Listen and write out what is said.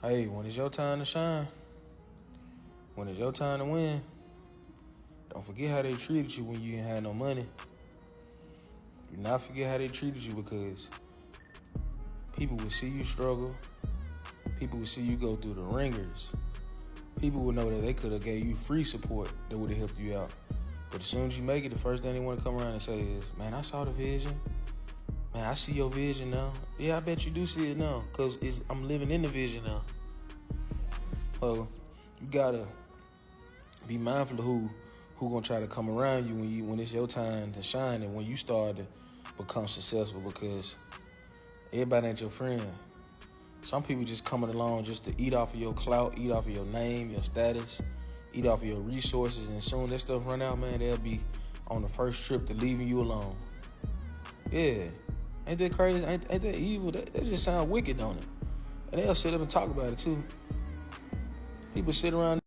Hey, when it's your time to shine, when it's your time to win, don't forget how they treated you when you ain't had no money. Do not forget how they treated you, because people will see you struggle. People will see you go through the ringers. People will know that they could have gave you free support that would have helped you out. But as soon as you make it, the first thing they want to come around and say is, man, I saw the vision. Man, I see your vision now. Yeah, I bet you do see it now, because I'm living in the vision now. So you gotta be mindful of who gonna try to come around you when it's your time to shine and when you start to become successful, because everybody ain't your friend. Some people just coming along just to eat off of your clout, eat off of your name, your status, eat off of your resources, and soon that stuff run out, man, they'll be on the first trip to leaving you alone. Yeah, ain't that crazy? Ain't that evil? That just sound wicked, don't it? And they'll sit up and talk about it too. People sit around